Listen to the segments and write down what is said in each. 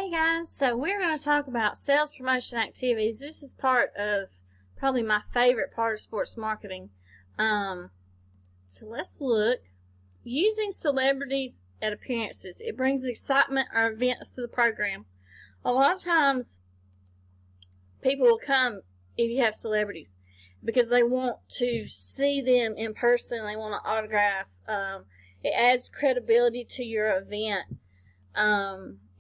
Hey guys, so we're going to talk about sales promotion activities. This is part of probably my favorite part of sports marketing. So let's look. Using celebrities at appearances. It brings excitement or events to the program. A lot of times people will come if you have celebrities because they want to see them in person. They want an autograph. It adds credibility to your event.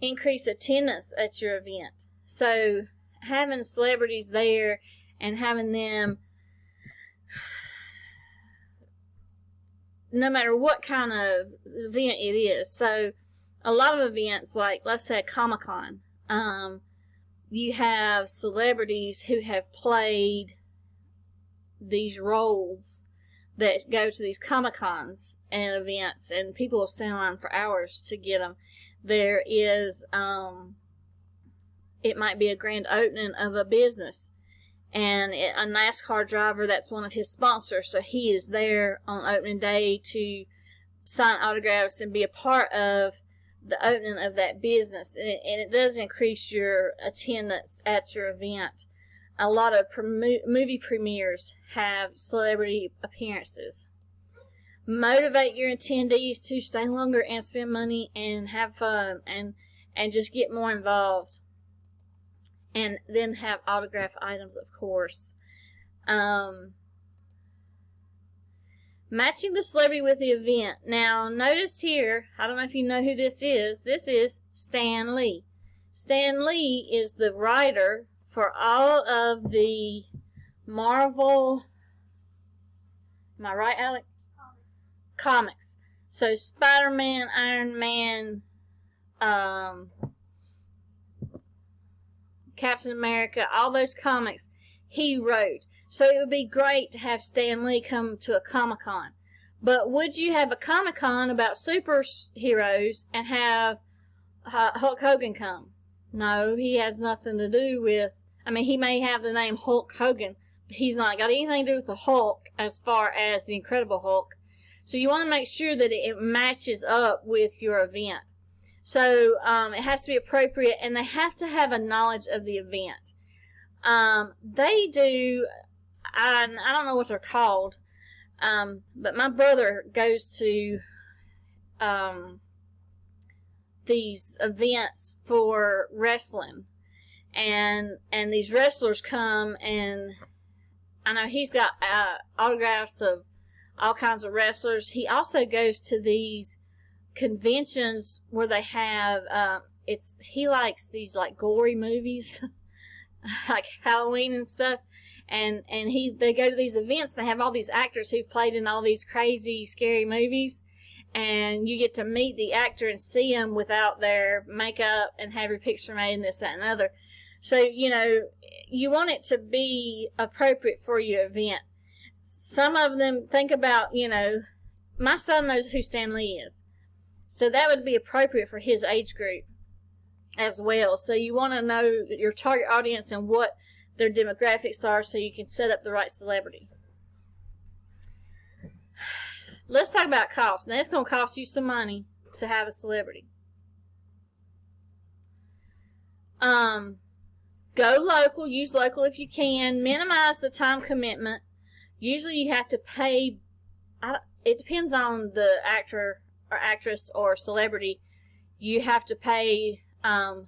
Increase attendance at your event. So having celebrities there and having them, no matter what kind of event it is. So a lot of events, like let's say Comic-Con, you have celebrities who have played these roles that go to these Comic-Cons and events, and people will stand in line for hours to get them. There is, it might be a grand opening of a business, and a NASCAR driver, that's one of his sponsors, so he is there on opening day to sign autographs and be a part of the opening of that business, and it does increase your attendance at your event. A lot of movie premieres have celebrity appearances. Motivate your attendees to stay longer and spend money and have fun and just get more involved. And then have autograph items, of course. Matching the celebrity with the event. Now, notice here, I don't know if you know who this is. This is Stan Lee. Stan Lee is the writer for all of the Marvel, am I right, Alec? Comics. So Spider-Man, Iron Man, Captain America, all those comics he wrote. So it would be great to have Stan Lee come to a Comic-Con. But would you have a Comic-Con about superheroes and have Hulk Hogan come? No, he has nothing to do with, I mean, he may have the name Hulk Hogan, but he's not got anything to do with the Hulk as far as the Incredible Hulk. So you want to make sure that it matches up with your event. So it has to be appropriate, and they have to have a knowledge of the event. They do, I don't know what they're called, but my brother goes to these events for wrestling. And these wrestlers come, and I know he's got autographs of all kinds of wrestlers. He also goes to these conventions where they have he likes these like gory movies like Halloween and stuff, and they go to these events. They have all these actors who've played in all these crazy scary movies, and you get to meet the actor and see them without their makeup and have your picture made and this, that, and other. So you want it to be appropriate for your event. Some of them think about, my son knows who Stan Lee is. So that would be appropriate for his age group as well. So you want to know your target audience and what their demographics are so you can set up the right celebrity. Let's talk about cost. Now, it's going to cost you some money to have a celebrity. Go local. Use local if you can. Minimize the time commitment. Usually you have to pay, it depends on the actor or actress or celebrity. You have to pay a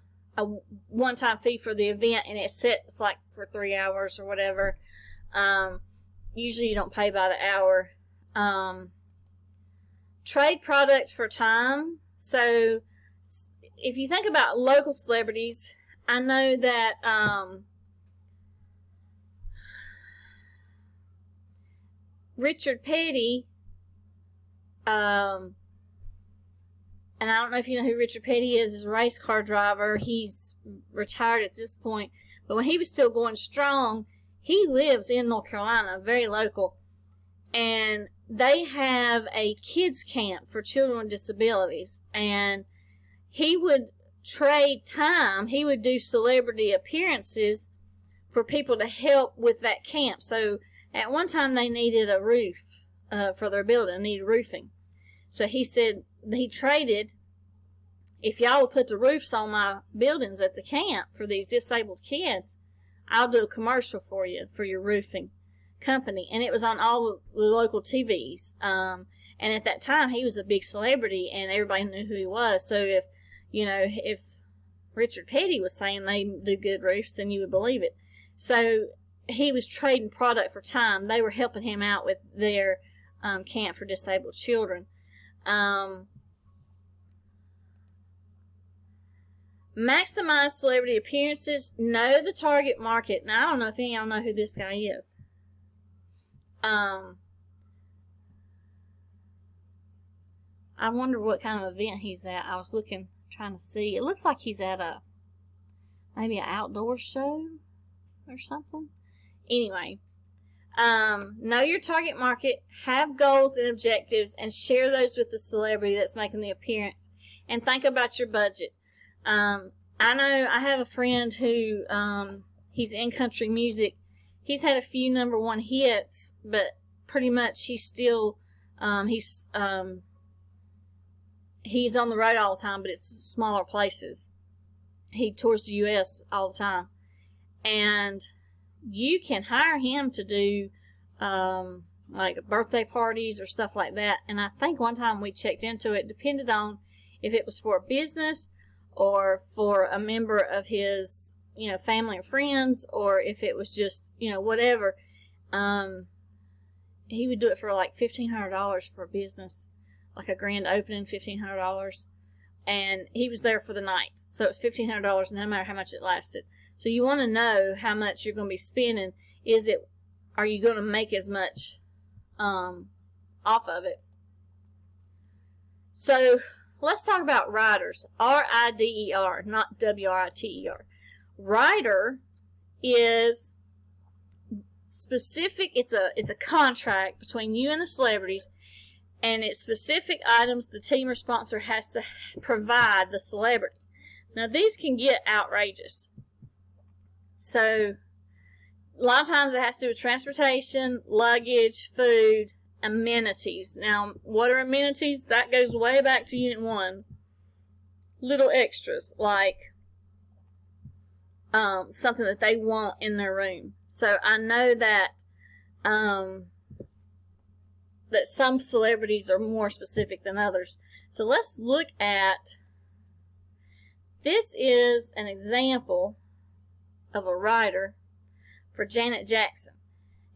one-time fee for the event, and it's like for 3 hours or whatever. Usually you don't pay by the hour. Trade products for time. So if you think about local celebrities, I know that Richard Petty, and I don't know if you know who Richard Petty is a race car driver. He's retired at this point, but when he was still going strong, he lives in North Carolina, very local, and they have a kids camp for children with disabilities, and he would trade time. He would do celebrity appearances for people to help with that camp. So at one time they needed a roof for their building, needed roofing. So he said he traded if y'all will put the roofs on my buildings at the camp for these disabled kids, I'll do a commercial for you for your roofing company. And it was on all the local TVs. And at that time, he was a big celebrity, and everybody knew who he was. So if Richard Petty was saying they do good roofs, then you would believe it. So he was trading product for time. They were helping him out with their camp for disabled children. Maximize celebrity appearances. Know the target market. Now, I don't know if any of y'all know who this guy is. I wonder what kind of event he's at. I was trying to see. It looks like he's at maybe an outdoor show or something. Anyway, know your target market, have goals and objectives, and share those with the celebrity that's making the appearance. And think about your budget. I know I have a friend who, he's in country music. He's had a few number one hits, but pretty much he's still, he's on the road all the time, but it's smaller places. He tours the U.S. all the time. And you can hire him to do, like birthday parties or stuff like that. And I think one time we checked into it, depended on if it was for a business or for a member of his, family or friends, or if it was just, whatever. He would do it for like $1,500 for a business, like a grand opening, $1,500. And he was there for the night. So it was $1,500 no matter how much it lasted. So you want to know how much you're going to be spending. Are you going to make as much off of it? So let's talk about riders. R-I-D-E-R, not W-R-I-T-E-R. Rider is specific. It's a contract between you and the celebrities, and it's specific items the team or sponsor has to provide the celebrity. Now, these can get outrageous. So, a lot of times it has to do with transportation, luggage, food, amenities. Now, what are amenities? That goes way back to Unit 1. Little extras, like something that they want in their room. So, I know that that some celebrities are more specific than others. So, let's look at, this is an example of a rider for Janet Jackson.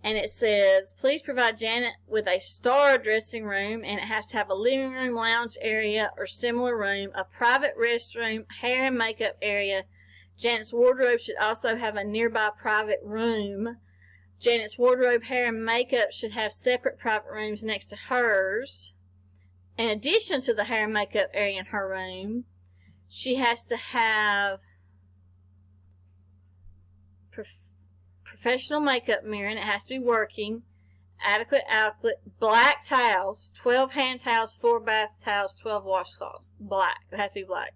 And it says, please provide Janet with a star dressing room, and it has to have a living room, lounge area, or similar room, a private restroom, hair and makeup area. Janet's wardrobe should also have a nearby private room. Janet's wardrobe, hair, and makeup should have separate private rooms next to hers. In addition to the hair and makeup area in her room, she has to have professional makeup mirror, and it has to be working, adequate outlet, black towels, 12 hand towels, 4 bath towels, 12 washcloths, black, it has to be black,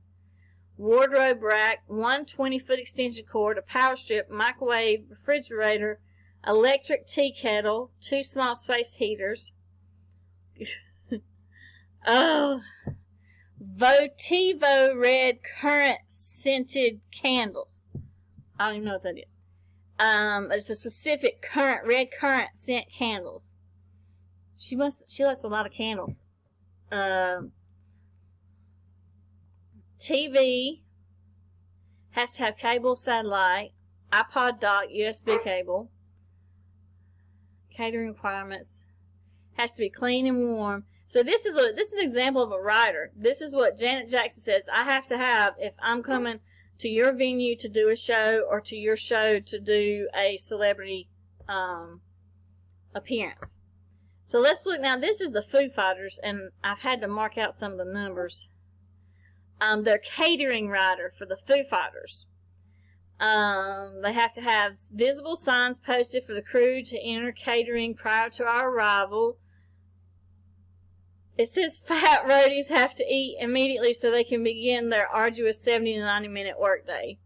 wardrobe rack, 1 20-foot extension cord, a power strip, microwave, refrigerator, electric tea kettle, 2 small space heaters, Votivo red currant scented candles. I don't even know what that is. It's a specific red currant scent candles. She likes a lot of candles. TV has to have cable, satellite, iPod dock, USB cable. Catering requirements has to be clean and warm. So this is an example of a rider. This is what Janet Jackson says I have to have if I'm coming to your venue to do a show, or to your show to do a celebrity appearance. So let's look now. This is the Foo Fighters, and I've had to mark out some of the numbers. They're catering rider for the Foo Fighters. They have to have visible signs posted for the crew to enter catering prior to our arrival. It says fat roadies have to eat immediately so they can begin their arduous 70 to 90 minute workday.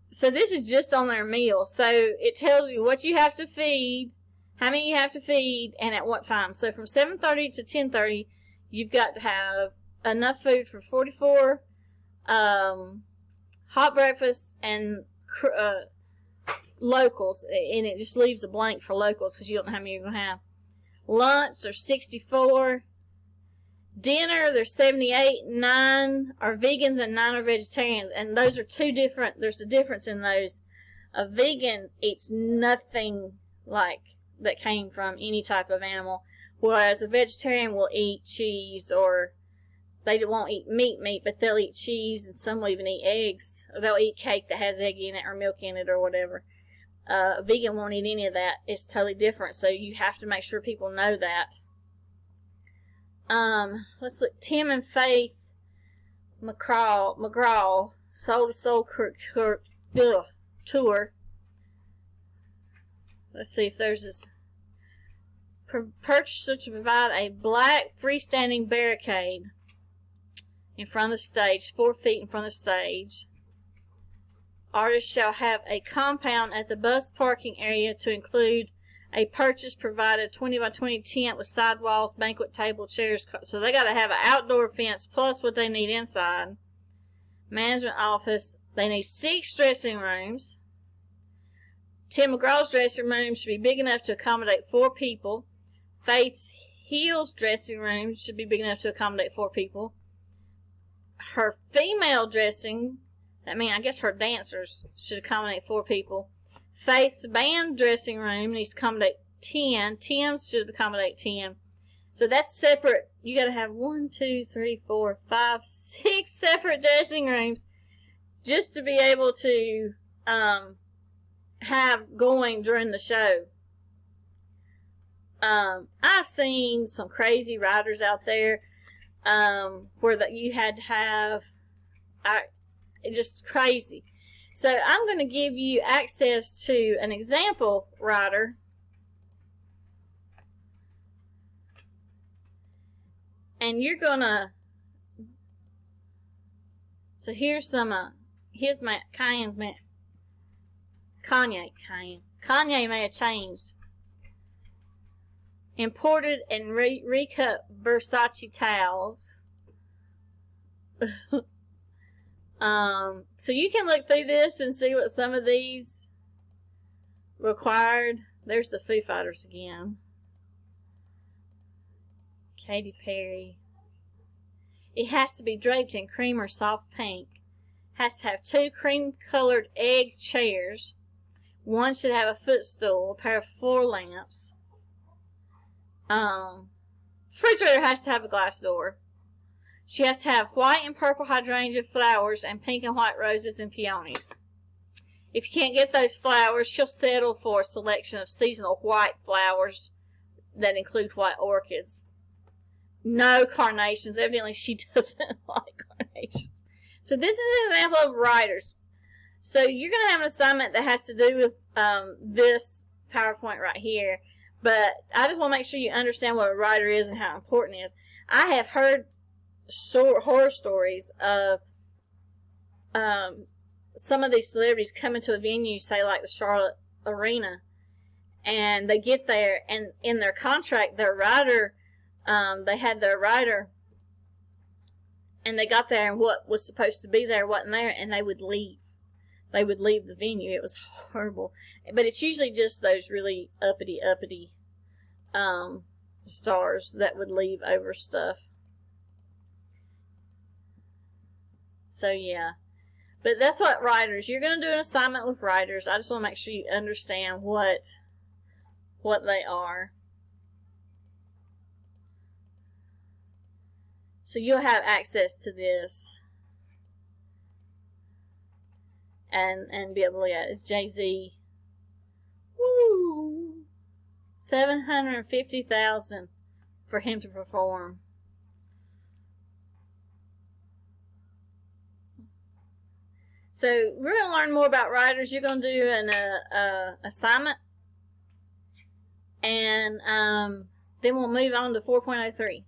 So this is just on their meal. So it tells you what you have to feed, how many you have to feed, and at what time. So from 7:30 to 10:30, you've got to have enough food for 44 hot breakfasts and locals, and it just leaves a blank for locals because you don't know how many you're going to have. Lunch, there's 64. Dinner, there's 78. 9 are vegans and 9 are vegetarians, and those are two different. There's a difference in those. A vegan eats nothing like that came from any type of animal, whereas a vegetarian will eat cheese, or they won't eat meat, but they'll eat cheese, and some will even eat eggs, or they'll eat cake that has egg in it or milk in it or whatever. A vegan won't eat any of that. It's totally different, so you have to make sure people know that. Let's look. Tim and Faith McGraw Soul to Soul tour. Let's see if there's this. Purchaser to provide a black freestanding barricade in front of the stage, 4 feet in front of the stage. Artists shall have a compound at the bus parking area to include a purchase provided 20 by 20 tent with sidewalls, banquet table, chairs. So they got to have an outdoor fence plus what they need inside. Management office. They need 6 dressing rooms. Tim McGraw's dressing room should be big enough to accommodate 4 people. Faith Hill's dressing room should be big enough to accommodate 4 people. Her female dressing, I guess her dancers should accommodate 4 people. Faith's band dressing room needs to accommodate 10. Tim's should accommodate 10. So that's separate. You got to have 1, 2, 3, 4, 5, 6 separate dressing rooms just to be able to have going during the show. I've seen some crazy riders out there where that you had to have just crazy. So I'm going to give you access to an example rider. And you're going to, so here's some, here's my Kanye may have changed. Imported and recut Versace towels. So you can look through this and see what some of these required. There's the Foo Fighters again. Katy Perry. It has to be draped in cream or soft pink. Has to have 2 cream-colored egg chairs. 1 should have a footstool, a pair of floor lamps. Refrigerator has to have a glass door. She has to have white and purple hydrangea flowers and pink and white roses and peonies. If you can't get those flowers, she'll settle for a selection of seasonal white flowers that include white orchids. No carnations. Evidently, she doesn't like carnations. So this is an example of riders. So you're going to have an assignment that has to do with this PowerPoint right here. But I just want to make sure you understand what a rider is and how important it is. I have heard horror stories of some of these celebrities coming to a venue, say like the Charlotte Arena, and they get there, and in their contract, their rider, they had their rider, and they got there, and what was supposed to be there wasn't there, and they would leave. They would leave the venue. It was horrible. But it's usually just those really uppity stars that would leave over stuff. So, yeah. But that's what riders, you're going to do an assignment with riders. I just want to make sure you understand what they are. So you'll have access to this. And be able to look at it. It's Jay-Z. Woo! $750,000 for him to perform. So we're going to learn more about riders. You're going to do an assignment, and then we'll move on to 4.03.